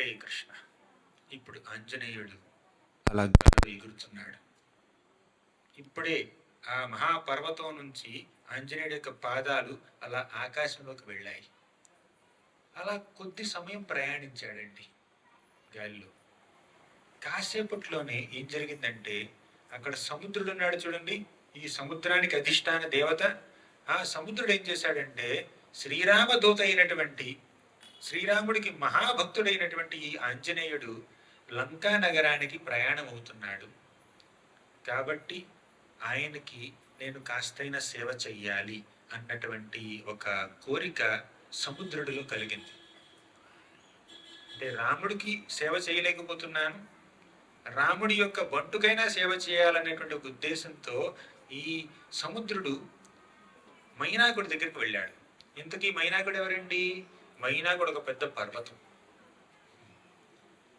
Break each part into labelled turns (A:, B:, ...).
A: హరే కృష్ణ. ఇప్పుడు ఆంజనేయుడు అలా గాలిలో ఎగురుతున్నాడు. ఇప్పుడే ఆ మహాపర్వతం నుంచి ఆంజనేయుడి యొక్క పాదాలు అలా ఆకాశంలోకి వెళ్ళాయి. అలా కొద్ది సమయం ప్రయాణించాడండి గాలిలో. కాసేపట్లోనే ఏం జరిగిందంటే, అక్కడ సముద్రుడు ఉన్నాడు చూడండి, ఈ సముద్రానికి అధిష్టాన దేవత. ఆ సముద్రుడు ఏం చేశాడంటే, శ్రీరామదూత అయినటువంటి, శ్రీరాముడికి మహాభక్తుడైనటువంటి ఈ ఆంజనేయుడు లంకా నగరానికి ప్రయాణం అవుతున్నాడు కాబట్టి ఆయనకి నేను కాస్తైన సేవ చెయ్యాలి అన్నటువంటి ఒక కోరిక సముద్రుడిలో కలిగింది. అంటే రాముడికి సేవ చేయలేకపోతున్నాను, రాముడి యొక్క బంటుకైనా సేవ చేయాలనేటువంటి ఒక ఉద్దేశంతో ఈ సముద్రుడు మైనాకుడి దగ్గరికి వెళ్ళాడు. ఇంతకీ మైనాకుడు ఎవరండి? మైనాకుడు ఒక పెద్ద పర్వతం.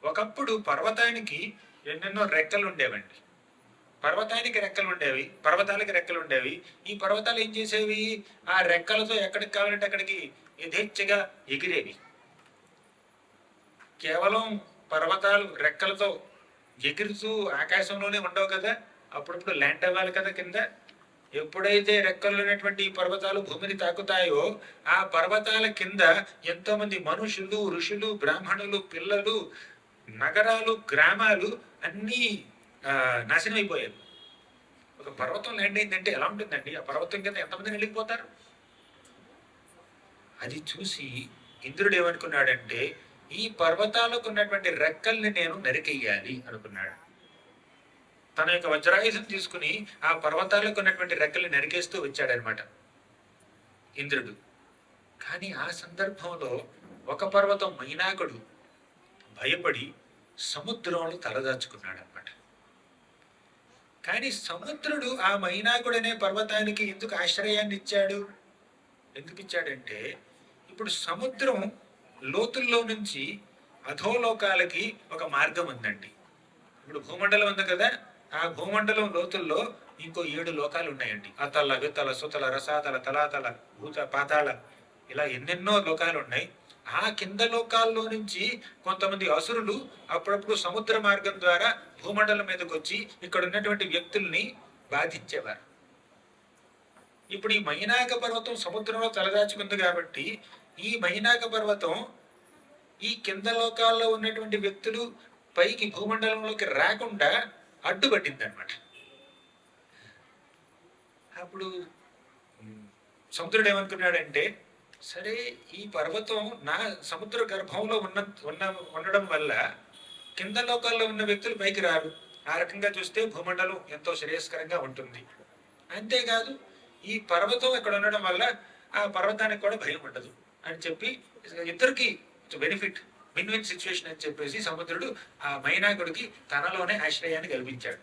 A: ఒకప్పుడు పర్వతానికి ఎన్నెన్నో రెక్కలు ఉండేవండి. పర్వతానికి రెక్కలు ఉండేవి, పర్వతాలకి రెక్కలు ఉండేవి. ఈ పర్వతాలు ఏం చేసేవి? ఆ రెక్కలతో ఎక్కడికి కావాలంటే అక్కడికి యథేచ్ఛగా ఎగిరేవి. కేవలం పర్వతాలు రెక్కలతో ఎగురుతూ ఆకాశంలోనే ఉండవు కదా, అప్పుడప్పుడు ల్యాండ్ అవ్వాలి కదా కింద. ఎప్పుడైతే రెక్కలు ఉన్నటువంటి పర్వతాలు భూమిని తాకుతాయో ఆ పర్వతాల కింద ఎంతో మంది మనుషులు, ఋషులు, బ్రాహ్మణులు, పిల్లలు, నగరాలు, గ్రామాలు అన్నీ నాశనం అయిపోయాయి. ఒక పర్వతం ల్యాండ్ అయిందంటే ఎలా ఉంటుందండి? ఆ పర్వతం కింద ఎంతమంది వెళ్ళిపోతారు? అది చూసి ఇంద్రుడు ఏమనుకున్నాడంటే, ఈ పర్వతాలకు ఉన్నటువంటి రెక్కల్ని నేను నరికెయ్యాలి అనుకున్నాడు. తన యొక్క వజ్రాయుధం తీసుకుని ఆ పర్వతాలకు ఉన్నటువంటి రెక్కల్ని నరికేస్తూ వచ్చాడనమాట ఇంద్రుడు. కానీ ఆ సందర్భంలో ఒక పర్వతం మైనాకుడు భయపడి సముద్రంలో తలదాచుకున్నాడు అనమాట. కానీ సముద్రుడు ఆ మైనాకుడు అనే పర్వతానికి ఎందుకు ఆశ్రయాన్ని ఇచ్చాడు? ఎందుకు ఇచ్చాడంటే, ఇప్పుడు సముద్రం లోతుల్లో నుంచి అధోలోకాలకి ఒక మార్గం ఉందండి. ఇప్పుడు భూమండలం ఉంది కదా, ఆ భూమండలం లోతుల్లో ఇంకో 7 లోకాలు ఉన్నాయండి. అతల, వితల, సుతల, రసాతల, తలాతల, భూత, పాతాళ, ఇలా ఎన్నెన్నో లోకాలు ఉన్నాయి. ఆ కింద లోకాల్లో నుంచి కొంతమంది అసురులు అప్పుడప్పుడు సముద్ర మార్గం ద్వారా భూమండలం మీదకి వచ్చి ఇక్కడ ఉన్నటువంటి వ్యక్తుల్ని బాధించేవారు. ఇప్పుడు ఈ మైనాక పర్వతం సముద్రంలో తలదాచుకుంది కాబట్టి ఈ మైనాక పర్వతం ఈ కింద లోకాల్లో ఉన్నటువంటి వ్యక్తులు పైకి భూమండలంలోకి రాకుండా అడ్డుపట్టింది అనమాట. అప్పుడు సముద్రుడు ఏమనుకున్నాడంటే, సరే ఈ పర్వతం నా సముద్ర గర్భంలో ఉండడం వల్ల కింద లోకాల్లో ఉన్న వ్యక్తులు పైకి రారు. ఆ రకంగా చూస్తే భూమండలం ఎంతో శ్రేయస్కరంగా ఉంటుంది. అంతేకాదు ఈ పర్వతం ఇక్కడ ఉండడం వల్ల ఆ పర్వతానికి కూడా భయం ఉండదు అని చెప్పి ఇద్దరికి బెనిఫిట్, విన్ విన్ సిచ్యువేషన్ అని చెప్పేసి సముద్రుడు ఆ మైనాకుడికి తనలోనే ఆశ్రయాన్ని కల్పించాడు.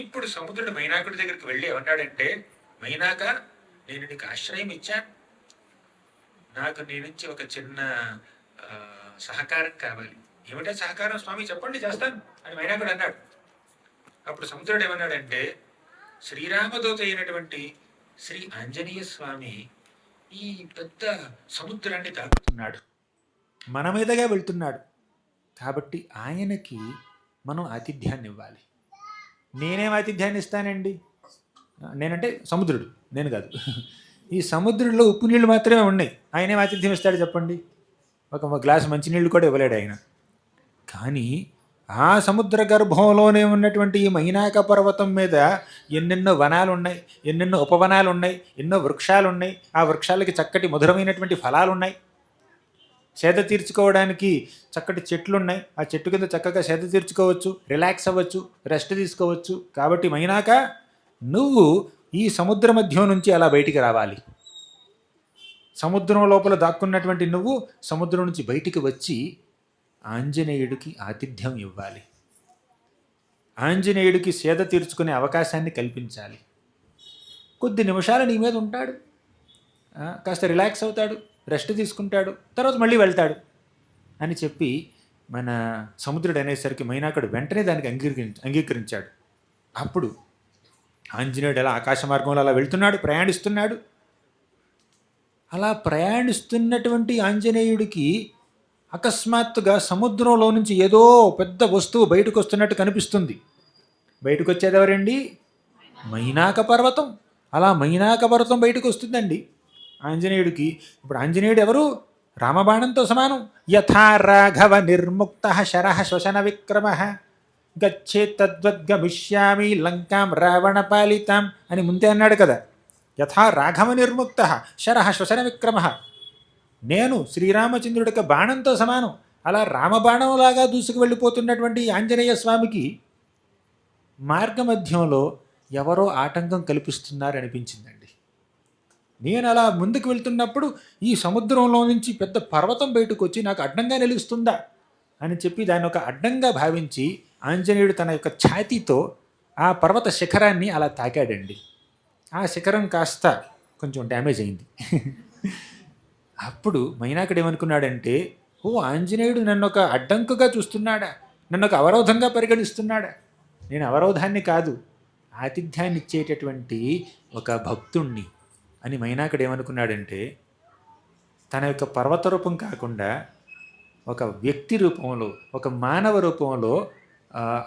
A: ఇప్పుడు సముద్రుడు మైనాకుడి దగ్గరికి వెళ్ళి ఏమన్నాడంటే, మైనాక, నేను నీకు ఆశ్రయం ఇచ్చాను, నాకు నీ నుంచి ఒక చిన్న సహకారం కావాలి. ఏమిటా సహకారం స్వామి, చెప్పండి, చేస్తాను అని మైనాకుడు అన్నాడు. అప్పుడు సముద్రుడు ఏమన్నాడంటే, శ్రీరామదూత అయినటువంటి శ్రీ ఆంజనేయ స్వామి ఈ పెద్ద సముద్రాన్ని తాకుతున్నాడు, మన మీదగా వెళ్తున్నాడు, కాబట్టి ఆయనకి మనం ఆతిథ్యాన్ని ఇవ్వాలి. నేనేం ఆతిథ్యాన్ని ఇస్తానండి? నేనంటే సముద్రుడు, నేను కాదు. ఈ సముద్రంలో ఉప్పు నీళ్ళు మాత్రమే ఉన్నాయి, ఆయనేం ఆతిథ్యం ఇస్తాడు చెప్పండి? ఒక గ్లాసు మంచినీళ్ళు కూడా ఇవ్వలేడు ఆయన. కానీ ఆ సముద్ర గర్భంలోనే ఉన్నటువంటి ఈ మైనాక పర్వతం మీద ఎన్నెన్నో వనాలు ఉన్నాయి, ఎన్నెన్నో ఉపవనాలు ఉన్నాయి, ఎన్నో వృక్షాలు ఉన్నాయి. ఆ వృక్షాలకి చక్కటి మధురమైనటువంటి ఫలాలు ఉన్నాయి. సేద తీర్చుకోవడానికి చక్కటి చెట్లు ఉన్నాయి. ఆ చెట్టు కింద చక్కగా సేద తీర్చుకోవచ్చు, రిలాక్స్ అవ్వచ్చు, రెస్ట్ తీసుకోవచ్చు. కాబట్టి మైనాక, నువ్వు ఈ సముద్ర మధ్యం నుంచి అలా బయటికి రావాలి. సముద్రం లోపల దాక్కున్నటువంటి నువ్వు సముద్రం నుంచి బయటికి వచ్చి ఆంజనేయుడికి ఆతిథ్యం ఇవ్వాలి, ఆంజనేయుడికి సేద తీర్చుకునే అవకాశాన్ని కల్పించాలి. కొద్ది నిమిషాలు నీ మీద ఉంటాడు, కాస్త రిలాక్స్ అవుతాడు, రెస్ట్ తీసుకుంటాడు, తర్వాత మళ్ళీ వెళ్తాడు అని చెప్పి మన సముద్రుడు అనేసరికి మైనాకుడు వెంటనే దానికి అంగీకరించాడు. అప్పుడు ఆంజనేయుడు అలా ఆకాశ మార్గంలో అలా వెళ్తున్నాడు, ప్రయాణిస్తున్నాడు. అలా ప్రయాణిస్తున్నటువంటి ఆంజనేయుడికి అకస్మాత్తుగా సముద్రంలో నుంచి ఏదో పెద్ద వస్తువు బయటకు వస్తున్నట్టు కనిపిస్తుంది. బయటకు వచ్చేది ఎవరండి? మైనాక పర్వతం. అలా మైనాక పర్వతం బయటకు వస్తుందండి ఆంజనేయుడికి. ఇప్పుడు ఆంజనేయుడు ఎవరు? రామబాణంతో సమానం. యథా రాఘవ నిర్ముక్త శరః శ్వశన విక్రమ గచ్చేత్ తద్వద్గమిష్యామి లంకాం రావణ పాలితాం అని ముందే అన్నాడు కదా. యథా రాఘవ నిర్ముక్త శరః శ్వశన విక్రమ, నేను శ్రీరామచంద్రుడికి బాణంతో సమానం. అలా రామబాణంలాగా దూసుకు వెళ్ళిపోతున్నటువంటి ఆంజనేయ స్వామికి మార్గమధ్యంలో ఎవరో ఆటంకం కల్పిస్తున్నారనిపించిందండి. నేను అలా ముందుకు వెళ్తున్నప్పుడు ఈ సముద్రంలో నుంచి పెద్ద పర్వతం బయటకు వచ్చి నాకు అడ్డంగా నిలుస్తుందా అని చెప్పి దాన్ని ఒక అడ్డంగా భావించి ఆంజనేయుడు తన యొక్క ఛాతీతో ఆ పర్వత శిఖరాన్ని అలా తాకాడండి. ఆ శిఖరం కాస్త కొంచెం డ్యామేజ్ అయింది. అప్పుడు మైనాకుడు ఏమనుకున్నాడంటే, ఓ ఆంజనేయుడు నన్ను ఒక అడ్డంకుగా చూస్తున్నాడా, నన్ను ఒక అవరోధంగా పరిగణిస్తున్నాడా? నేను అవరోధాన్ని కాదు, ఆతిథ్యాన్ని ఇచ్చేటటువంటి ఒక భక్తుణ్ణి అని మైనాకుడు ఏమనుకున్నాడంటే, తన యొక్క పర్వత రూపం కాకుండా ఒక వ్యక్తి రూపంలో, ఒక మానవ రూపంలో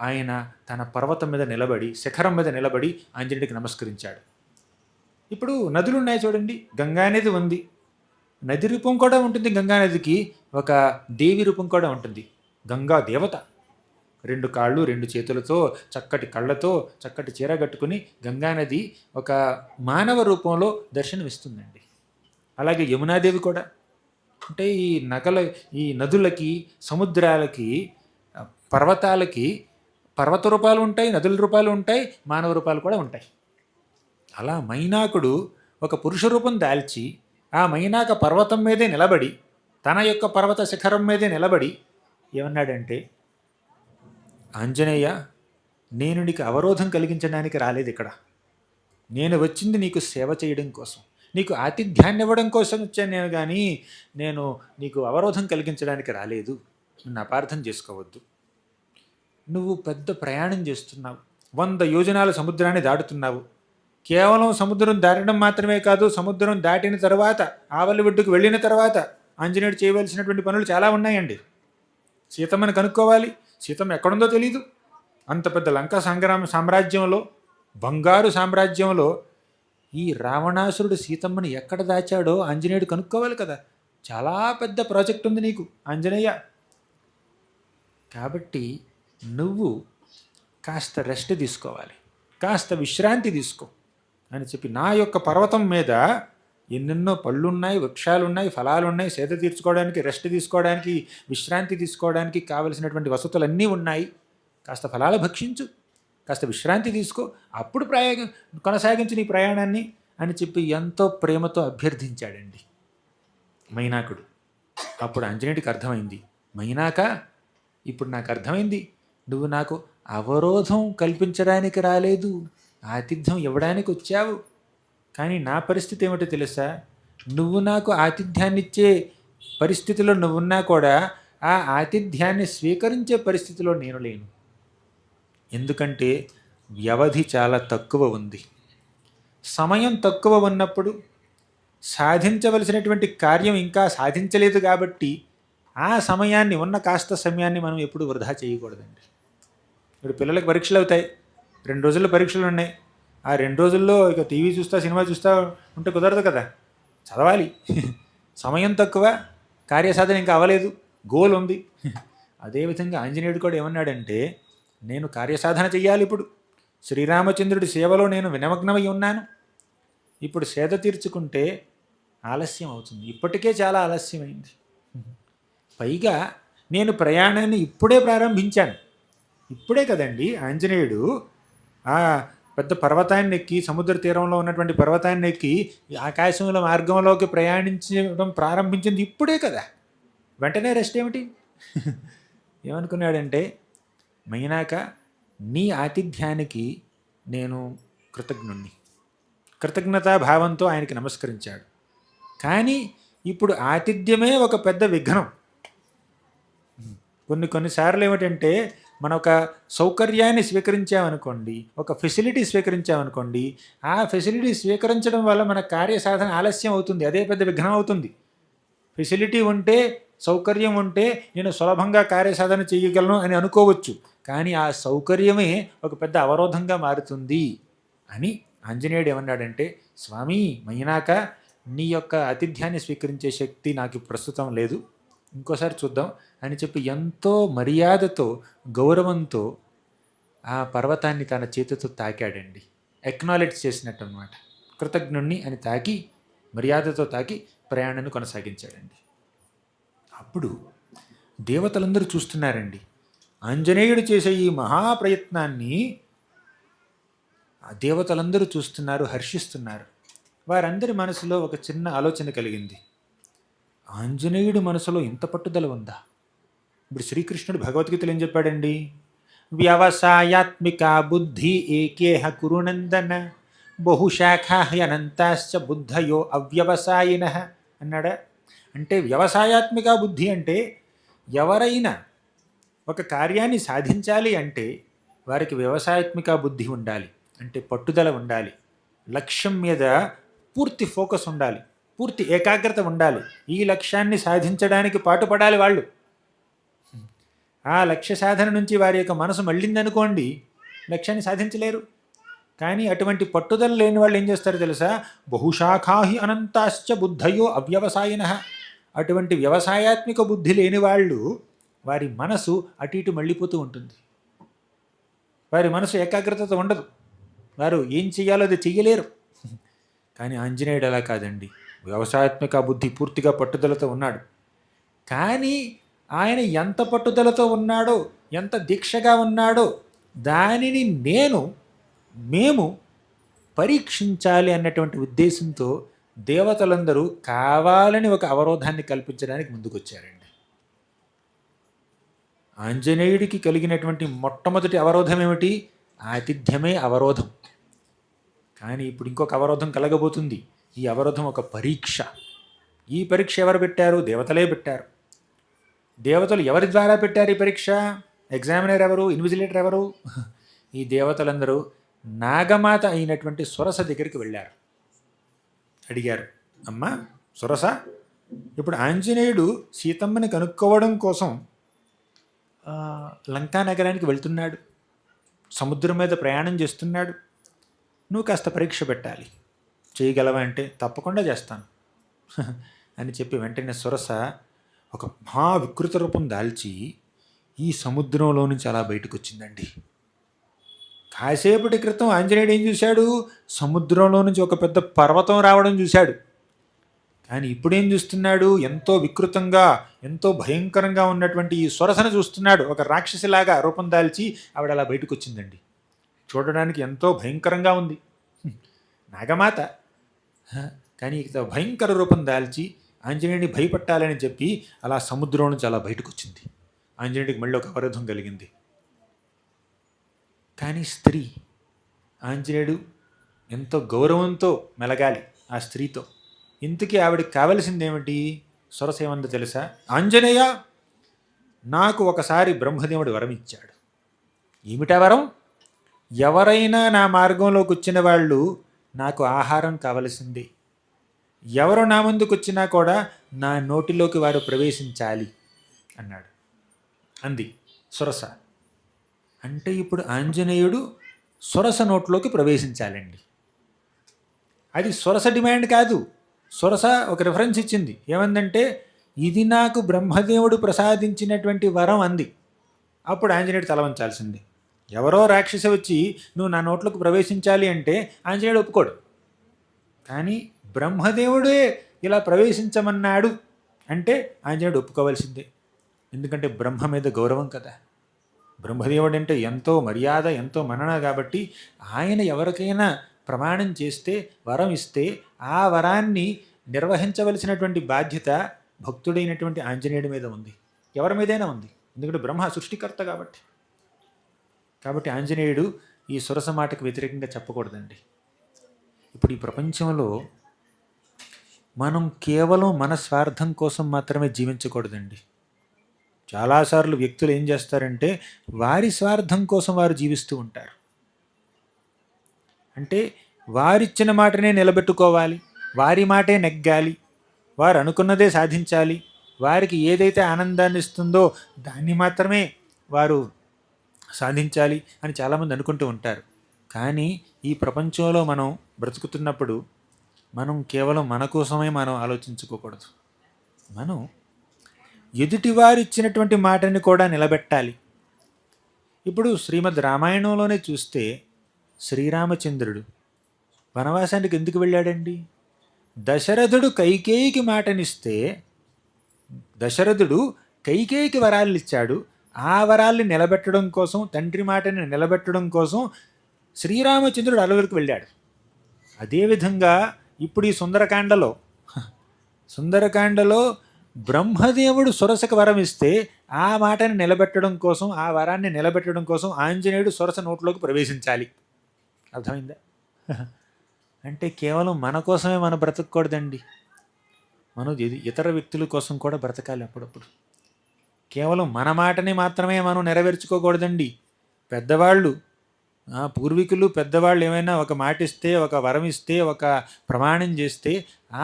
A: ఆయన తన పర్వతం మీద నిలబడి, శిఖరం మీద నిలబడి ఆంజనేయుడికి నమస్కరించాడు. ఇప్పుడు నదులు ఉన్నాయి చూడండి, గంగానది ఉంది, నది రూపం కూడా ఉంటుంది. గంగానదికి ఒక దేవి రూపం కూడా ఉంటుంది. గంగా దేవత 2 కాళ్ళు 2 చేతులతో, చక్కటి కళ్ళతో, చక్కటి చీర కట్టుకుని గంగానది ఒక మానవ రూపంలో దర్శనమిస్తుందండి. అలాగే యమునాదేవి కూడా. అంటే ఈ నదులకి, సముద్రాలకి, పర్వతాలకి పర్వత రూపాలు ఉంటాయి, నదుల రూపాలు ఉంటాయి, మానవ రూపాలు కూడా ఉంటాయి. అలా మైనాకుడు ఒక పురుష రూపం దాల్చి ఆ మైనాక పర్వతం మీదే నిలబడి, తన యొక్క పర్వత శిఖరం మీదే నిలబడి ఏమన్నాడంటే, ఆంజనేయ, నేను నీకు అవరోధం కలిగించడానికి రాలేదు ఇక్కడ. నేను వచ్చింది నీకు సేవ చేయడం కోసం, నీకు ఆతిథ్యాన్ని ఇవ్వడం కోసం వచ్చాను నేను, కానీ నేను నీకు అవరోధం కలిగించడానికి రాలేదు. నన్ను అపార్థం చేసుకోవద్దు. నువ్వు పెద్ద ప్రయాణం చేస్తున్నావు, 100 యోజనాల సముద్రాన్ని దాటుతున్నావు. కేవలం సముద్రం దాటడం మాత్రమే కాదు, సముద్రం దాటిన తర్వాత, ఆవలి ఒడ్డుకు వెళ్ళిన తర్వాత ఆంజనేయుడు చేయవలసినటువంటి పనులు చాలా ఉన్నాయండి. సీతమ్మని కనుక్కోవాలి. సీతమ్మ ఎక్కడుందో తెలీదు. అంత పెద్ద లంకా సామ్రాజ్యంలో, బంగారు సామ్రాజ్యంలో ఈ రావణాసురుడు సీతమ్మని ఎక్కడ దాచాడో ఆంజనేయుడు కనుక్కోవాలి కదా. చాలా పెద్ద ప్రాజెక్ట్ ఉంది నీకు ఆంజనేయ. కాబట్టి నువ్వు కాస్త రెస్ట్ తీసుకోవాలి, కాస్త విశ్రాంతి తీసుకో అని చెప్పి, నా యొక్క పర్వతం మీద ఎన్నెన్నో పళ్ళున్నాయి, వృక్షాలున్నాయి, ఫలాలున్నాయి, సేద తీర్చుకోవడానికి, రెస్ట్ తీసుకోవడానికి, విశ్రాంతి తీసుకోవడానికి కావలసినటువంటి వసతులన్నీ ఉన్నాయి. కాస్త ఫలాలు భక్షించు, కాస్త విశ్రాంతి తీసుకో, అప్పుడు కొనసాగించు నీ ప్రయాణాన్ని అని చెప్పి ఎంతో ప్రేమతో అభ్యర్థించాడండి మైనాకుడు. అప్పుడు ఆంజనేయుడికి అర్థమైంది, మైనాక, ఇప్పుడు నాకు అర్థమైంది, నువ్వు నాకు అవరోధం కల్పించడానికి రాలేదు, ఆతిథ్యం ఇవ్వడానికి వచ్చావు. కానీ నా పరిస్థితి ఏమిటో తెలుసా? నువ్వు నాకు ఆతిథ్యాన్ని ఇచ్చే పరిస్థితిలో నువ్వున్నా కూడా ఆ ఆతిథ్యాన్ని స్వీకరించే పరిస్థితిలో నేను లేను. ఎందుకంటే వ్యవధి చాలా తక్కువ ఉంది. సమయం తక్కువ ఉన్నప్పుడు సాధించవలసినటువంటి కార్యం ఇంకా సాధించలేదు కాబట్టి ఆ సమయాన్ని, ఉన్న కాస్త సమయాన్ని మనం ఎప్పుడు వృధా చేయకూడదండి. ఇప్పుడు పిల్లలకు పరీక్షలు అవుతాయి, 2 రోజుల్లో పరీక్షలు ఉన్నాయి. ఆ 2 రోజుల్లో ఇక టీవీ చూస్తా, సినిమా చూస్తా ఉంటే కుదరదు కదా, చదవాలి. సమయం తక్కువ, కార్యసాధన ఇంకా అవ్వలేదు, గోల్ ఉంది. అదేవిధంగా ఆంజనేయుడు కూడా ఏమన్నాడంటే, నేను కార్యసాధన చెయ్యాలి. ఇప్పుడు శ్రీరామచంద్రుడి సేవలో నేను వినమగ్నమై ఉన్నాను. ఇప్పుడు సేద తీర్చుకుంటే ఆలస్యం అవుతుంది. ఇప్పటికే చాలా ఆలస్యమైంది. పైగా నేను ప్రయాణాన్ని ఇప్పుడే ప్రారంభించాను. ఇప్పుడే కదండి ఆంజనేయుడు ఆ పెద్ద పర్వతాన్ని ఎక్కి, సముద్ర తీరంలో ఉన్నటువంటి పర్వతాన్ని ఎక్కి ఆకాశంలో మార్గంలోకి ప్రయాణించడం ప్రారంభించింది ఇప్పుడే కదా. వెంటనే రెస్ట్ ఏమిటి? ఏమనుకున్నాడంటే, మైనాక, నీ ఆతిథ్యానికి నేను కృతజ్ఞుణ్ణి. కృతజ్ఞతాభావంతో ఆయనకి నమస్కరించాడు. కానీ ఇప్పుడు ఆతిథ్యమే ఒక పెద్ద విఘ్నం. కొన్నిసార్లు ఏమిటంటే, మన ఒక సౌకర్యాన్ని స్వీకరించామనుకోండి, ఒక ఫెసిలిటీ స్వీకరించామనుకోండి, ఆ ఫెసిలిటీ స్వీకరించడం వల్ల మన కార్యసాధన ఆలస్యం అవుతుంది. అదే పెద్ద విఘ్నం అవుతుంది. ఫెసిలిటీ ఉంటే సౌకర్యం ఉంటే నేను సులభంగా కార్యసాధన చేయగలను అని అనుకోవచ్చు, కానీ ఆ సౌకర్యమే ఒక పెద్ద అవరోధంగా మారుతుంది అని ఆంజనేయుడు ఏమన్నాడంటే, స్వామి మైనాక నీ యొక్క ఆతిథ్యాన్ని స్వీకరించే శక్తి నాకు ప్రస్తుతం లేదు, ఇంకోసారి చూద్దాం అని చెప్పి ఎంతో మర్యాదతో గౌరవంతో ఆ పర్వతాన్ని తన చేతితో తాకాడండి. ఎక్నాలెడ్జ్ చేసినట్టు అనమాట. కృతజ్ఞుణ్ణి అని తాకి, మర్యాదతో తాకి ప్రయాణాన్ని కొనసాగించాడండి. అప్పుడు దేవతలందరూ చూస్తున్నారండి. ఆంజనేయుడు చేసే ఈ మహాప్రయత్నాన్ని ఆ దేవతలందరూ చూస్తున్నారు, హర్షిస్తున్నారు. వారందరి మనసులో ఒక చిన్న ఆలోచన కలిగింది. ఆంజనేయుడి మనసులో ఇంత పట్టుదల ఉందా? ఇప్పుడు శ్రీకృష్ణుడు భగవద్గీతలో ఏం చెప్పాడండి? వ్యవసాయాత్మిక బుద్ధి ఏకేహ కురునందన బహుశాఖాహ్యనంతాశ్చ బుద్ధయో అవ్యవసాయిన అన్నాడా? అంటే వ్యవసాయాత్మిక బుద్ధి అంటే ఎవరైనా ఒక కార్యాన్ని సాధించాలి అంటే వారికి వ్యవసాయాత్మిక బుద్ధి ఉండాలి, అంటే పట్టుదల ఉండాలి, లక్ష్యం మీద పూర్తి ఫోకస్ ఉండాలి, పూర్తి ఏకాగ్రత ఉండాలి. ఈ లక్ష్యాన్ని సాధించడానికి పాటుపడాలి వాళ్ళు. ఆ లక్ష్య సాధన నుంచి వారి యొక్క మనసు మళ్ళిందనుకోండి, లక్ష్యాన్ని సాధించలేరు. కానీ అటువంటి పట్టుదల లేని వాళ్ళు ఏం చేస్తారో తెలుసా? బహుశాఖాహి అనంతాశ్చ బుద్ధయో అవ్యవసాయిన. అటువంటి వ్యవసాయాత్మిక బుద్ధి లేని వాళ్ళు వారి మనసు అటు ఇటు మళ్ళీపోతూ ఉంటుంది. వారి మనసు ఏకాగ్రతతో ఉండదు, వారు ఏం చెయ్యాలో అది చెయ్యలేరు. కానీ ఆంజనేయుడు అలా కాదండి. వ్యవసాయాత్మిక బుద్ధి పూర్తిగా పట్టుదలతో ఉన్నాడు. కానీ ఆయన ఎంత పట్టుదలతో ఉన్నాడో, ఎంత దీక్షగా ఉన్నాడో దానిని మేము పరీక్షించాలి అన్నటువంటి ఉద్దేశంతో దేవతలందరూ కావాలని ఒక అవరోధాన్ని కల్పించడానికి ముందుకొచ్చారండి. ఆంజనేయుడికి కలిగినటువంటి మొట్టమొదటి అవరోధం ఏమిటి? ఆతిథ్యమే అవరోధం. కానీ ఇప్పుడు ఇంకొక అవరోధం కలగబోతుంది. ఈ అవరోధం ఒక పరీక్ష. ఈ పరీక్ష ఎవరు పెట్టారు? దేవతలే పెట్టారు. దేవతలు ఎవరి ద్వారా పెట్టారు ఈ పరీక్ష? ఎగ్జామినర్ ఎవరు? ఇన్విజిలేటర్ ఎవరు? ఈ దేవతలందరూ నాగమాత అయినటువంటి సురస దగ్గరికి వెళ్ళారు. అడిగారు, అమ్మా సురస, ఇప్పుడు ఆంజనేయుడు సీతమ్మని కనుక్కోవడం కోసం లంకా నగరానికి వెళ్తున్నాడు, సముద్రం మీద ప్రయాణం చేస్తున్నాడు, నువ్వు కాస్త పరీక్ష పెట్టాలి, చేయగలవా అంటే తప్పకుండా చేస్తాను అని చెప్పి వెంటనే సురస ఒక మహా వికృత రూపం దాల్చి ఈ సముద్రంలో నుంచి అలా బయటకు వచ్చిందండి. కాసేపటి క్రితం ఆంజనేయుడు ఏం చూశాడు? సముద్రంలో నుంచి ఒక పెద్ద పర్వతం రావడం చూశాడు. కానీ ఇప్పుడేం చూస్తున్నాడు? ఎంతో వికృతంగా, ఎంతో భయంకరంగా ఉన్నటువంటి ఈ సురసను చూస్తున్నాడు. ఒక రాక్షసిలాగా రూపం దాల్చి ఆవిడ అలా బయటకు వచ్చిందండి. చూడడానికి ఎంతో భయంకరంగా ఉంది నాగమాత. కానీ ఇక భయంకర రూపం దాల్చి ఆంజనేయుడిని భయపట్టాలని చెప్పి అలా సముద్రం నుంచి అలా బయటకు వచ్చింది. ఆంజనేయుడికి మళ్ళీ ఒక అవరోధం కలిగింది. కానీ స్త్రీ, ఆంజనేయుడు ఎంతో గౌరవంతో మెలగాలి ఆ స్త్రీతో. ఇంతకీ ఆవిడకి కావలసింది ఏమిటి? సురస ఏమందో తెలుసా? ఆంజనేయ, నాకు ఒకసారి బ్రహ్మదేవుడు వరం ఇచ్చాడు. ఏమిటా వరం? ఎవరైనా నా మార్గంలోకి వచ్చిన వాళ్ళు నాకు ఆహారం కావలసింది, ఎవరు నా ముందుకు వచ్చినా కూడా నా నోటిలోకి వారు ప్రవేశించాలి అన్నాడు. అంది సురస. అంటే ఇప్పుడు ఆంజనేయుడు సురస నోట్లోకి ప్రవేశించాలండి. అది సురస డిమాండ్ కాదు. సురస ఒక రిఫరెన్స్ ఇచ్చింది. ఏమందంటే, ఇది నాకు బ్రహ్మదేవుడు ప్రసాదించినటువంటి వరం అంది. అప్పుడు ఆంజనేయుడు తల వంచాల్సింది. ఎవరో రాక్షసి వచ్చి నువ్వు నా నోట్లోకి ప్రవేశించాలి అంటే ఆంజనేయుడు ఒప్పుకోడు. కానీ బ్రహ్మదేవుడే ఇలా ప్రవేశించమన్నాడు అంటే ఆంజనేయుడు ఒప్పుకోవాల్సిందే. ఎందుకంటే బ్రహ్మ మీద గౌరవం కదా. బ్రహ్మదేవుడు అంటే ఎంతో మర్యాద, ఎంతో మన్నన. కాబట్టి ఆయన ఎవరికైనా ప్రమాణం చేస్తే, వరం ఇస్తే ఆ వరాన్ని నిర్వహించవలసినటువంటి బాధ్యత భక్తుడైనటువంటి ఆంజనేయుడి మీద ఉంది, ఎవరి మీదైనా ఉంది. ఎందుకంటే బ్రహ్మ సృష్టికర్త కాబట్టి ఆంజనేయుడు ఈ సురస మాటకు వ్యతిరేకంగా చెప్పకూడదండి. ఇప్పుడు ఈ ప్రపంచంలో మనం కేవలం మన స్వార్థం కోసం మాత్రమే జీవించకూడదండి. చాలాసార్లు వ్యక్తులు ఏం చేస్తారంటే వారి స్వార్థం కోసం వారు జీవిస్తూ ఉంటారు. అంటే వారిచ్చిన మాటనే నిలబెట్టుకోవాలి, వారి మాటే నెగ్గాలి, వారు అనుకున్నదే సాధించాలి,
B: వారికి ఏదైతే ఆనందాన్ని ఇస్తుందో దాన్ని మాత్రమే వారు సాధించాలి అని చాలామంది అనుకుంటూ ఉంటారు. కానీ ఈ ప్రపంచంలో మనం బ్రతుకుతున్నప్పుడు మనం కేవలం మన కోసమే మనం ఆలోచించుకోకూడదు. మనం ఎదుటివారు ఇచ్చినటువంటి మాటని కూడా నిలబెట్టాలి. ఇప్పుడు శ్రీమద్ రామాయణంలోనే చూస్తే శ్రీరామచంద్రుడు వనవాసానికి ఎందుకు వెళ్ళాడండి? దశరథుడు కైకేయికి మాటనిస్తే దశరథుడు కైకేయికి వరాలు ఇచ్చాడు. ఆ వరాల్ని నిలబెట్టడం కోసం, తండ్రి మాటని నిలబెట్టడం కోసం శ్రీరామచంద్రుడు అడవులకు వెళ్ళాడు. అదేవిధంగా ఇప్పుడు ఈ సుందరకాండలో బ్రహ్మదేవుడు సురసకు వరం ఇస్తే ఆ మాటని నిలబెట్టడం కోసం, ఆ వరాన్ని నిలబెట్టడం కోసం ఆంజనేయుడు సురస నోట్లోకి ప్రవేశించాలి. అర్థమైందా? అంటే కేవలం మన కోసమే మనం బ్రతకూడదండి. మనం ఇతర వ్యక్తుల కోసం కూడా బ్రతకాలి అప్పుడప్పుడు. కేవలం మన మాటని మాత్రమే మనం నెరవేర్చుకోకూడదండి. పెద్దవాళ్ళు, పూర్వీకులు పెద్దవాళ్ళు ఏమైనా ఒక మాట ఇస్తే, ఒక వరం ఇస్తే, ఒక ప్రమాణం చేస్తే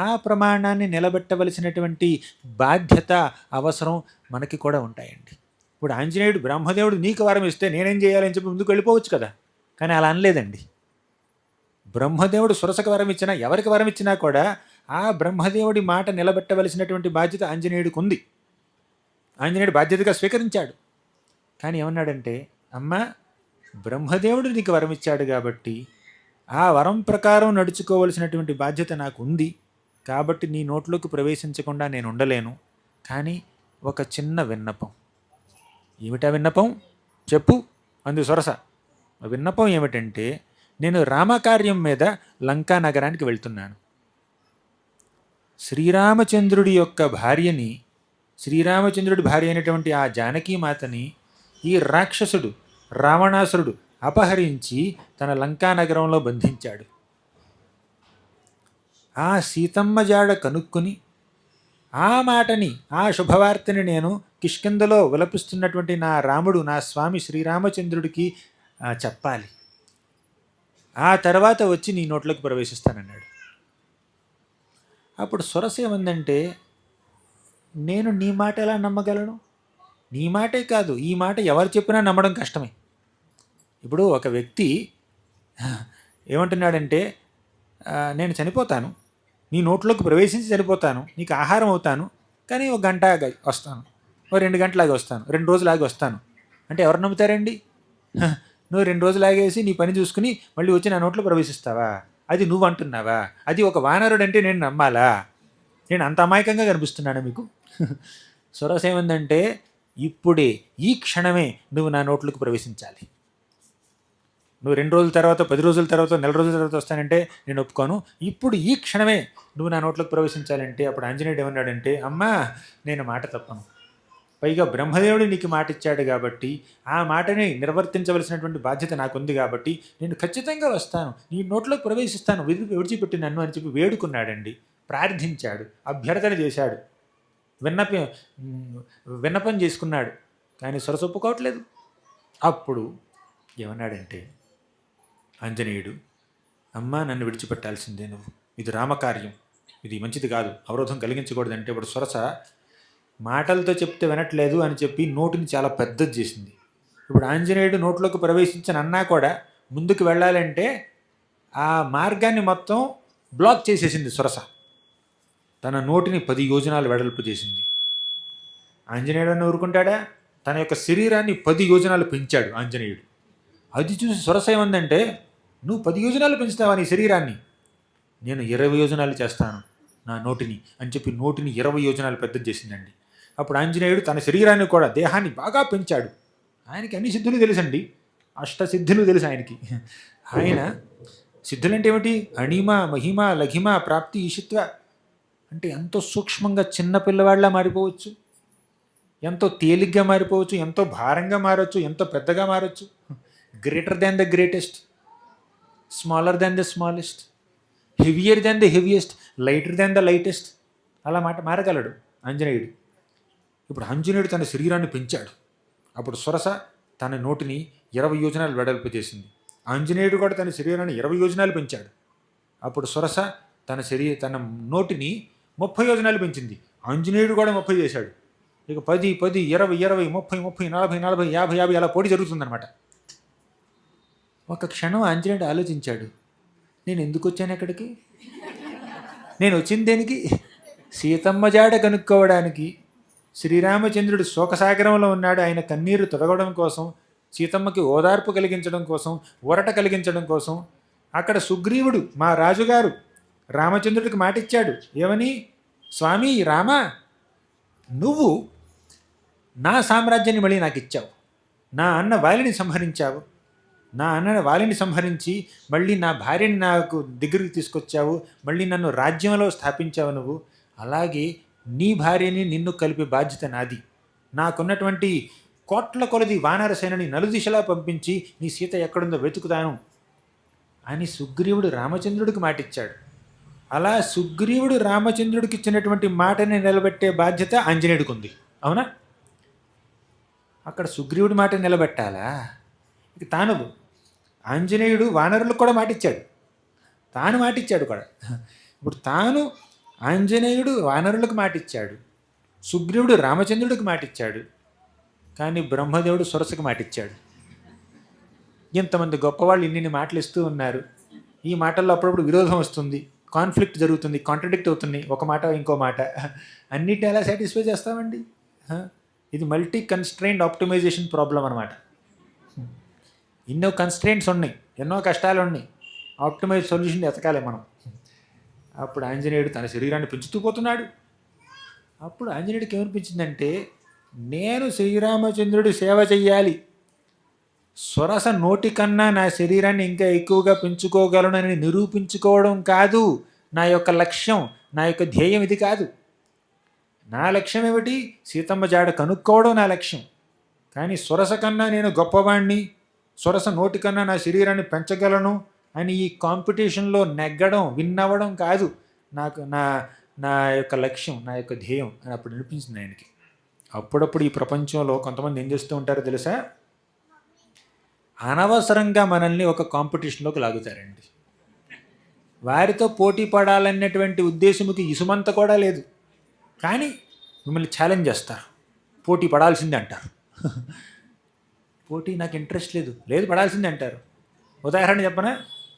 B: ఆ ప్రమాణాన్ని నిలబెట్టవలసినటువంటి బాధ్యత, అవసరం మనకి కూడా ఉంటాయండి. ఇప్పుడు ఆంజనేయుడు బ్రహ్మదేవుడు నీకు వరం ఇస్తే నేనేం చేయాలని చెప్పి ముందుకు వెళ్ళిపోవచ్చు కదా, కానీ అలా అనలేదండి. బ్రహ్మదేవుడు సురసకు వరం ఇచ్చినా, ఎవరికి వరం ఇచ్చినా కూడా ఆ బ్రహ్మదేవుడి మాట నిలబెట్టవలసినటువంటి బాధ్యత ఆంజనేయుడికి ఉంది. ఆంజనేయుడు బాధ్యతగా స్వీకరించాడు. కానీ ఏమన్నాడంటే, అమ్మ బ్రహ్మదేవుడు నీకు వరం ఇచ్చాడు కాబట్టి ఆ వరం ప్రకారం నడుచుకోవలసినటువంటి బాధ్యత నాకు ఉంది. కాబట్టి నీ నోట్లోకి ప్రవేశించకుండా నేను ఉండలేను. కానీ ఒక చిన్న విన్నపం. ఏమిటా విన్నపం? చెప్పు అంది సురస. విన్నపం ఏమిటంటే, నేను రామకార్యం మీద లంకా నగరానికి వెళ్తున్నాను. శ్రీరామచంద్రుడి భార్య అయినటువంటి ఆ జానకీమాతని ఈ రాక్షసుడు రావణాసురుడు అపహరించి తన లంకా నగరంలో బంధించాడు. ఆ సీతమ్మ జాడ కనుక్కుని ఆ మాటని, ఆ శుభవార్తని నేను కిష్కింధలో విలపిస్తున్నటువంటి నా రాముడు, నా స్వామి శ్రీరామచంద్రుడికి చెప్పాలి. ఆ తర్వాత వచ్చి నీ నోట్లోకి ప్రవేశిస్తానన్నాడు. అప్పుడు సురస ఏమందంటే, నేను నీ మాట ఎలా నమ్మగలను? నీ మాటే కాదు, ఈ మాట ఎవరు చెప్పినా నమ్మడం కష్టమే. ఇప్పుడు ఒక వ్యక్తి ఏమంటున్నాడంటే, నేను చనిపోతాను, నీ నోట్లోకి ప్రవేశించి చనిపోతాను, నీకు ఆహారం అవుతాను, కానీ 1 గంట వస్తాను, 2 గంటలాగి వస్తాను, 2 రోజులాగి వస్తాను అంటే ఎవరు నమ్ముతారండి? నువ్వు 2 రోజులు ఆగేసి నీ పని చూసుకుని మళ్ళీ వచ్చి నా నోట్లో ప్రవేశిస్తావా? అది నువ్వు అంటున్నావా? అది ఒక వానరుడు అంటే నేను నమ్మాలా? నేను అంత అమాయకంగా కనిపిస్తున్నాను మీకు? సురస ఏమందంటే, ఇప్పుడే ఈ క్షణమే నువ్వు నా నోట్లోకి ప్రవేశించాలి. నువ్వు 2 రోజుల తర్వాత, 10 రోజుల తర్వాత, నెల రోజుల తర్వాత వస్తానంటే నేను ఒప్పుకోను. ఇప్పుడు ఈ క్షణమే నువ్వు నా నోట్లోకి ప్రవేశించాలంటే అప్పుడు ఆంజనేయుడు ఏమన్నాడంటే, అమ్మా నేను మాట తప్పను. పైగా బ్రహ్మదేవుడు నీకు మాట ఇచ్చాడు కాబట్టి ఆ మాటని నిర్వర్తించవలసినటువంటి బాధ్యత నాకుంది కాబట్టి నేను ఖచ్చితంగా వస్తాను, నీ నోట్లోకి ప్రవేశిస్తాను, విడిచిపెట్టి నన్ను అని చెప్పి వేడుకున్నాడండి. ప్రార్థించాడు, అభ్యర్థన చేశాడు, విన్నపం చేసుకున్నాడు. కానీ సురస ఒప్పుకోవట్లేదు. అప్పుడు ఏమన్నాడంటే ఆంజనేయుడు, అమ్మా నన్ను విడిచిపెట్టాల్సిందే నువ్వు, ఇది రామకార్యం, ఇది మంచిది కాదు, అవరోధం కలిగించకూడదంటే ఇప్పుడు సురస మాటలతో చెప్తే వినట్లేదు అని చెప్పి నోటిని చాలా పెద్దది చేసింది. ఇప్పుడు ఆంజనేయుడు నోట్లోకి ప్రవేశించని అన్నా కూడా ముందుకు వెళ్ళాలంటే ఆ మార్గాన్ని మొత్తం బ్లాక్ చేసేసింది సురస. తన నోటిని 10 యోజనాలు వెడల్పు చేసింది. ఆంజనేయుడు అని ఊరుకుంటాడా? తన యొక్క శరీరాన్ని 10 యోజనాలు పెంచాడు ఆంజనేయుడు. అది చూసి సురస ఏమందంటే, నువ్వు 10 యోజనాలు పెంచుతావా నీ శరీరాన్ని? నేను 20 యోజనాలు చేస్తాను నా నోటిని అని చెప్పి నోటిని 20 యోజనాలు పెద్దది చేసిందండి. అప్పుడు ఆంజనేయుడు తన శరీరాన్ని కూడా, దేహాన్ని బాగా పెంచాడు. ఆయనకి అన్ని సిద్ధులు తెలుసండి, అష్టసిద్ధులు తెలుసు ఆయనకి. ఆయన సిద్ధులంటే ఏమిటి? అణిమ, మహిమ, లఘిమ, ప్రాప్తి, ఈషిత్వ అంటే ఎంతో సూక్ష్మంగా చిన్న పిల్లవాడిలా మారిపోవచ్చు, ఎంతో తేలిగ్గా మారిపోవచ్చు, ఎంతో భారంగా మారవచ్చు, ఎంతో పెద్దగా మారచ్చు. Greater than the greatest, smaller than the smallest, heavier than the heaviest, lighter than the lightest. అలా మారగలడు ఆంజనేయుడు. ఇప్పుడు ఆంజనేయుడు తన శరీరాన్ని పెంచాడు. అప్పుడు సురస తన నోటిని 20 యోజనాలు వెడల్పు చేసింది. ఆంజనేయుడు కూడా తన శరీరాన్ని 20 యోజనాలు పెంచాడు. అప్పుడు సురస తన నోటిని 30 యోజనాలు పెంచింది. ఆంజనేయుడు కూడా 30 చేశాడు. ఇక 10, 10, 20, 20, 30, 30, 40, 40, 50, 50 అలా పోటీ జరుగుతుందనమాట. ఒక క్షణం ఆంజనేయుడు ఆలోచించాడు, నేను ఎందుకు వచ్చాను ఎక్కడికి? నేను వచ్చింది దేనికి? సీతమ్మ జాడ కనుక్కోవడానికి. శ్రీరామచంద్రుడు శోకసాగరంలో ఉన్నాడు, ఆయన కన్నీరు తొడగడం కోసం, సీతమ్మకి ఓదార్పు కలిగించడం కోసం, ఊరట కలిగించడం కోసం. అక్కడ సుగ్రీవుడు మా రాజుగారు రామచంద్రుడికి మాటిచ్చాడు, ఏమని? స్వామి రామ, నువ్వు నా సామ్రాజ్యాన్ని మళ్ళీ నాకు ఇచ్చావు, నా అన్న వాలిని సంహరించావు, నా అన్న వాలిని సంహరించి మళ్ళీ నా భార్యని నాకు దగ్గరికి తీసుకొచ్చావు, మళ్ళీ నన్ను రాజ్యంలో స్థాపించావు నువ్వు. అలాగే నీ భార్యని నిన్ను కలిపే బాధ్యత నాది. నాకున్నటువంటి కోట్ల కొలది వానర సేనని నలుదిశలా పంపించి నీ సీత ఎక్కడుందో వెతుకుతాను అని సుగ్రీవుడు రామచంద్రుడికి మాటిచ్చాడు. అలా సుగ్రీవుడు రామచంద్రుడికి ఇచ్చినటువంటి మాటని నిలబెట్టే బాధ్యత ఆంజనేయుడికి ఉంది. అవునా? అక్కడ సుగ్రీవుడి మాట నిలబెట్టాలా? ఇక తాను ఆంజనేయుడు వానరులకు కూడా మాటిచ్చాడు, తాను మాటిచ్చాడు కూడా. ఇప్పుడు తాను ఆంజనేయుడు వానరులకు మాటిచ్చాడు, సుగ్రీవుడు రామచంద్రుడికి మాటిచ్చాడు, కానీ బ్రహ్మదేవుడు సురసకి మాటిచ్చాడు. ఇంతమంది గొప్పవాళ్ళు ఇన్ని మాటలు ఇస్తూ ఉన్నారు. ఈ మాటల్లో అప్పుడప్పుడు విరోధం వస్తుంది, కాన్ఫ్లిక్ట్ జరుగుతుంది, కాంట్రడిక్ట్ అవుతుంది, ఒక మాట ఇంకో మాట. అన్నిటిని ఎలా సాటిస్ఫై చేస్తామండి? ఇది మల్టీ కన్స్ట్రెయింట్ ఆప్టిమైజేషన్ ప్రాబ్లం అనమాట. ఎన్నో కన్స్ట్రెయింట్స్ ఉన్నాయి, ఎన్నో కష్టాలు ఉన్నాయి, ఆప్టిమైజ్ సొల్యూషన్ ఎతకాలి మనం. అప్పుడు ఆంజనేయుడు తన శరీరాన్ని పెంచుతూ పోతున్నాడు. అప్పుడు ఆంజనేయుడికి ఏమనిపించిందంటే, నేను శ్రీరామచంద్రుడి సేవ చెయ్యాలి, సొరస నోటి కన్నా నా శరీరాన్ని ఇంకా ఎక్కువగా పెంచుకోగలనని నిరూపించుకోవడం కాదు నా యొక్క లక్ష్యం, నా యొక్క ధ్యేయం ఇది కాదు. నా లక్ష్యం ఏమిటి? సీతమ్మ జాడ కనుక్కోవడం నా లక్ష్యం. కానీ సొరస కన్నా నేను గొప్పవాణ్ణి, సొరస నోటి కన్నా నా శరీరాన్ని పెంచగలను అని ఈ కాంపిటీషన్లో నెగ్గడం, విన్ అవ్వడం కాదు నాకు నా నా యొక్క లక్ష్యం, నా యొక్క ధ్యేయం అని అప్పుడు అనిపించింది ఆయనకి. అప్పుడప్పుడు ఈ ప్రపంచంలో కొంతమంది ఏం చేస్తూ ఉంటారో తెలుసా? అనవసరంగా మనల్ని ఒక కాంపిటీషన్లోకి లాగుతారండి. వారితో పోటీ పడాలన్నటువంటి ఉద్దేశముకి ఇసుమంత కూడా లేదు, కానీ మిమ్మల్ని ఛాలెంజ్ చేస్తారు, పోటీ పడాల్సిందే అంటారు. పోటీ నాకు ఇంట్రెస్ట్ లేదు, లేదు పడాల్సిందే అంటారు. ఉదాహరణ చెప్పనా?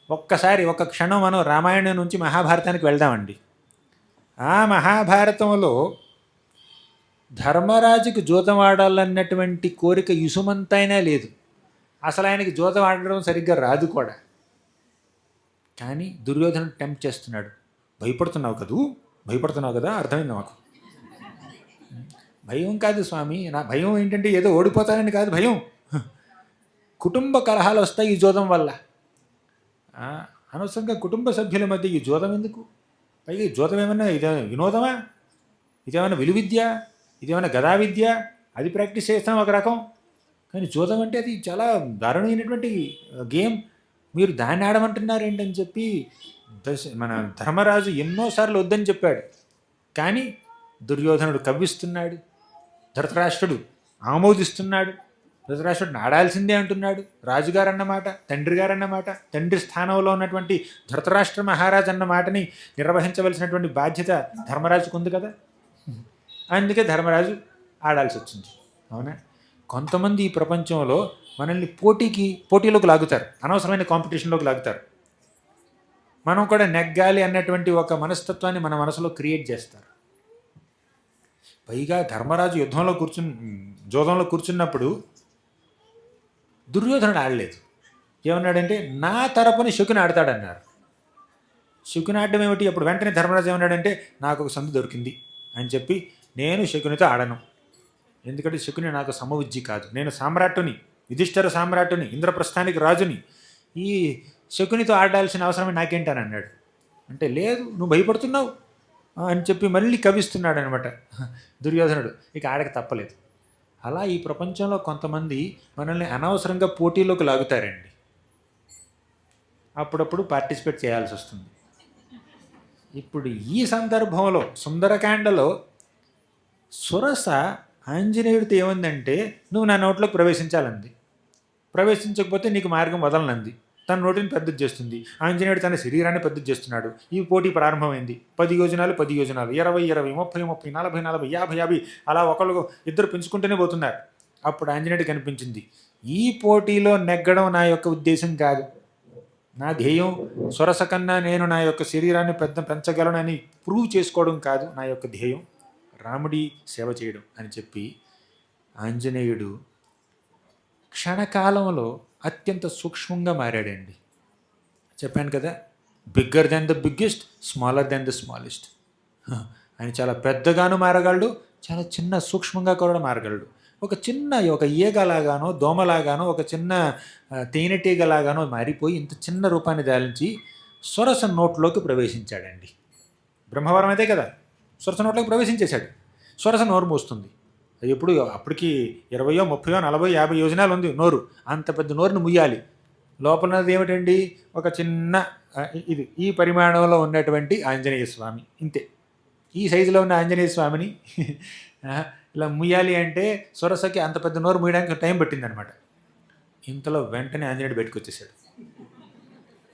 B: ఒక్కసారి ఒక క్షణం మనం రామాయణం నుంచి మహాభారతానికి వెళ్దామండి. ఆ మహాభారతంలో ధర్మరాజుకి జూదం ఆడాలన్నటువంటి కోరిక ఇసుమంతైనా లేదు. అసలు ఆయనకి జూదం ఆడడం సరిగ్గా రాదు కూడా. కానీ దుర్యోధనుడు టెంప్ట్ చేస్తున్నాడు. భయపడుతున్నావు కదా, అర్థమైంది మాకు. భయం కాదు స్వామి, నా భయం ఏంటంటే ఏదో ఓడిపోతానని కాదు భయం. కుటుంబ కలహాలు వస్తాయి ఈ జూదం వల్ల. అనవసరంగా కుటుంబ సభ్యుల మధ్య ఈ జూదం ఎందుకు? పైగా ఈ జూదం ఏమన్నా ఇదేమైనా వినోదమా? ఇదేమైనా విలువిద్య? ఇదేమైనా గదా విద్య? అది ప్రాక్టీస్ చేస్తాం ఒక రకం. కానీ జూదం అంటే అది చాలా దారుణమైనటువంటి గేమ్, మీరు దాన్ని ఆడమంటున్నారు ఏంటని చెప్పి మన ధర్మరాజు ఎన్నోసార్లు వద్దని చెప్పాడు. కానీ దుర్యోధనుడు కవ్విస్తున్నాడు, ధృతరాష్ట్రుడు ఆమోదిస్తున్నాడు, ధృతరాష్ట్రుడిని ఆడాల్సిందే అంటున్నాడు. రాజుగారు అన్నమాట, తండ్రి గారు అన్నమాట, తండ్రి స్థానంలో ఉన్నటువంటి ధృతరాష్ట్ర మహారాజు అన్న మాటని నిర్వహించవలసినటువంటి బాధ్యత ధర్మరాజుకు ఉంది కదా. అందుకే ధర్మరాజు ఆడాల్సి వచ్చింది. అవునా? కొంతమంది ఈ ప్రపంచంలో మనల్ని పోటీలోకి లాగుతారు, అనవసరమైన కాంపిటీషన్లోకి లాగుతారు. మనం కూడా నెగ్గాలి అన్నటువంటి ఒక మనస్తత్వాన్ని మన మనసులో క్రియేట్ చేస్తారు. పైగా ధర్మరాజు జూదంలో కూర్చున్నప్పుడు దుర్యోధనుడు ఆడలేదు. ఏమన్నాడంటే, నా తరపుని శకుని ఆడతాడన్నారు. శకుని ఆడడం ఏమిటి? అప్పుడు వెంటనే ధర్మరాజు ఏమన్నాడంటే, నాకు ఒక సందు దొరికింది అని చెప్పి నేను శకునితో ఆడను. ఎందుకంటే శకుని నాకు సమవుజ్జి కాదు, నేను సామ్రాట్టుని, యుధిష్ఠిర సామ్రాట్టుని, ఇంద్రప్రస్థానికి రాజుని, ఈ శకునితో ఆడాల్సిన అవసరమే నాకేంటని అన్నాడు. అంటే లేదు, నువ్వు భయపడుతున్నావు అని చెప్పి మళ్ళీ కవిస్తున్నాడు అనమాట దుర్యోధనుడు. ఇక ఆడక తప్పలేదు. అలా ఈ ప్రపంచంలో కొంతమంది మనల్ని అనవసరంగా పోటీలోకి లాగుతారండి. అప్పుడప్పుడు పార్టిసిపేట్ చేయాల్సి వస్తుంది. ఇప్పుడు ఈ సందర్భంలో సుందరకాండలో సురస ఆంజనేయుడితో ఏముందంటే, నువ్వు నా నోట్లోకి ప్రవేశించాలంది, ప్రవేశించకపోతే నీకు మార్గం వదలనంది. తన నోటిని పెద్దది చేస్తుంది. ఆంజనేయుడు తన శరీరాన్ని పెద్దది చేస్తున్నాడు. ఈ పోటీ ప్రారంభమైంది. 10 యోజనాలు 10 యోజనాలు, 20 20, 30 30, 40 40, 50 50, అలా ఒకళ్ళు ఇద్దరు పెంచుకుంటూనే పోతున్నారు. అప్పుడు ఆంజనేయుడు కనిపించింది, ఈ పోటీలో నెగ్గడం నా యొక్క ఉద్దేశం కాదు. నా ధ్యేయం సొరస కన్నా నేను నా యొక్క శరీరాన్ని పెంచగలనని ప్రూవ్ చేసుకోవడం కాదు నా యొక్క ధ్యేయం, రాముడి సేవ చేయడం అని చెప్పి ఆంజనేయుడు క్షణకాలంలో అత్యంత సూక్ష్మంగా మారాడండి. చెప్పాను కదా, bigger than the biggest, smaller than the smallest. ఆయన చాలా పెద్దగాను మారగలడు, చాలా చిన్న సూక్ష్మంగా కూడా మారగలడు. ఒక ఈగలాగానో దోమలాగానో ఒక చిన్న తేనెటీగలాగానో మారిపోయి ఇంత చిన్న రూపాన్ని దాల్చి సొరస నోట్లోకి ప్రవేశించాడండి. బ్రహ్మవరం అయితే కదా, సొరస నోట్లోకి ప్రవేశించేశాడు. సొరస నోరు మూస్తుంది. అది ఎప్పుడు అప్పటికి 20 30 40 50 యోజనాలు ఉంది నోరు. అంత పెద్ద నోరుని ముయ్యాలి. లోపలది ఏమిటండి, ఒక చిన్న ఈ పరిమాణంలో ఉన్నటువంటి ఆంజనేయ స్వామి, ఇంతే. ఈ సైజులో ఉన్న ఆంజనేయ స్వామిని ఇలా ముయ్యాలి అంటే సొరసకి అంత పెద్ద నోరు ముయ్యడానికి టైం పట్టిందనమాట. ఇంతలో వెంటనే ఆంజనేయుడు బయటకు వచ్చేసాడు.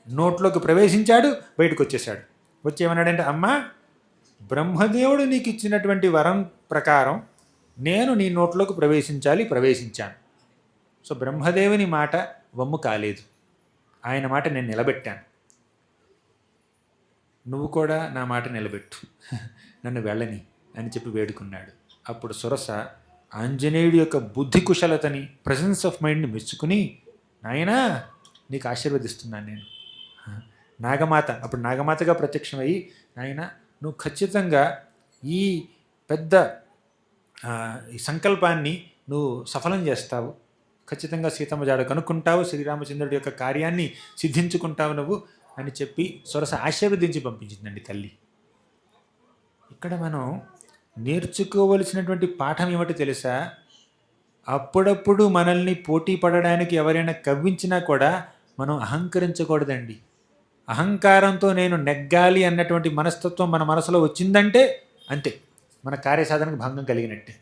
B: నోట్లోకి ప్రవేశించాడు, బయటకు వచ్చేసాడు. వచ్చి ఏమన్నాడంటే, అమ్మ, బ్రహ్మదేవుడు నీకు ఇచ్చినటువంటి వరం ప్రకారం నేను నీ నోట్లోకి ప్రవేశించాను. సో బ్రహ్మదేవుని మాట వమ్ము కాలేదు, ఆయన మాట నేను నిలబెట్టాను. నువ్వు కూడా నా మాట నిలబెట్టు, నన్ను వెళ్ళని అని చెప్పి వేడుకున్నాడు. అప్పుడు సొరస ఆంజనేయుడి యొక్క బుద్ధి కుశలతని, ప్రజెన్స్ ఆఫ్ మైండ్ని మెచ్చుకుని, నాయనా నీకు ఆశీర్వదిస్తున్నాను నేను. నాగమాత అప్పుడు నాగమాతగా ప్రత్యక్షమయ్యి, నాయనా నువ్వు ఖచ్చితంగా ఈ పెద్ద ఈ సంకల్పాన్ని నువ్వు సఫలం చేస్తావు, ఖచ్చితంగా సీతమ్మ జాడ కనుక్కుంటావు, శ్రీరామచంద్రుడి యొక్క కార్యాన్ని సిద్ధించుకుంటావు నువ్వు అని చెప్పి సొరస ఆశీర్వదించి పంపించిందండి తల్లి. ఇక్కడ మనం నేర్చుకోవలసినటువంటి పాఠం ఏమిటో తెలుసా? అప్పుడప్పుడు మనల్ని పోటీ పడడానికి ఎవరైనా కవ్వించినా కూడా మనం అహంకరించకూడదండి. అహంకారంతో నేను నెగ్గాలి అన్నటువంటి మనస్తత్వం మన మనసులో వచ్చిందంటే అంతే, మన కార్యసాధనకు భంగం కలిగినట్టే.